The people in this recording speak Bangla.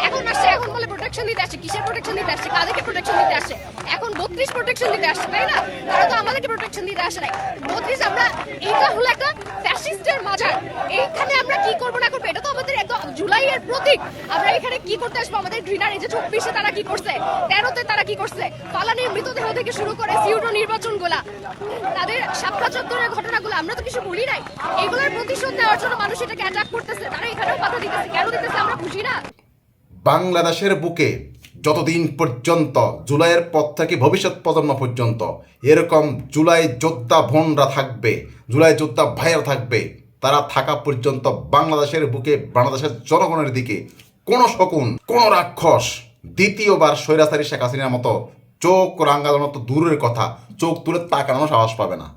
এখন আসছে, এখন বলে প্রোটেকশন দিতে আসছে। কিসের প্রোটেকশন দিতে আসছে? কাদেরকে প্রোটেকশন দিতে আসছে? এখন 32 প্রোটেকশন দিতে আসছে, তাই না? তারা তো আমাদেরকে প্রোটেকশন দিতে আসে নাই। 32 আমরা, এটা হলো একটা ফ্যাসিস্টের মাজার। এইখানে আমরা কি করবো না করবো, এটা তো আমাদের একদম জুলাইয়ের প্রতীক। আমরা এখানে কি করতে আসবো? আমাদের ঘৃণার এই যে 24-এ তারা কি করছে, 13-তে তারা কি করছে, ফালানির মৃতদেহ থেকে শুরু করে সিউটো নির্বাচন গুলা, তাদের শাপলা চত্বরের ঘটনাগুলো, আমরা তো কিছু ভুলি নাই। এগুলোর প্রতিশোধ নেওয়ার জন্য মানুষ এটাকে অ্যাটাক করতেছে। তারা এখানেও বাধা দিতেছে, কেন দিতেছে আমরা বুঝি না। বাংলাদেশের বুকে যতদিন পর্যন্ত, জুলাইয়ের পর থেকে ভবিষ্যৎ প্রজন্ম পর্যন্ত এরকম জুলাই যোদ্ধা বোনরা থাকবে, জুলাই যোদ্ধা ভাইয়েরা থাকবে, তারা থাকা পর্যন্ত বাংলাদেশের বুকে, বাংলাদেশের জনগণের দিকে কোনো শকুন, কোনো রাক্ষস দ্বিতীয়বার স্বৈরাচারী শেখ হাসিনার মতো চোখ রাঙানোর মতো দূরের কথা, চোখ তুলে তাকানোর সাহস পাবে না।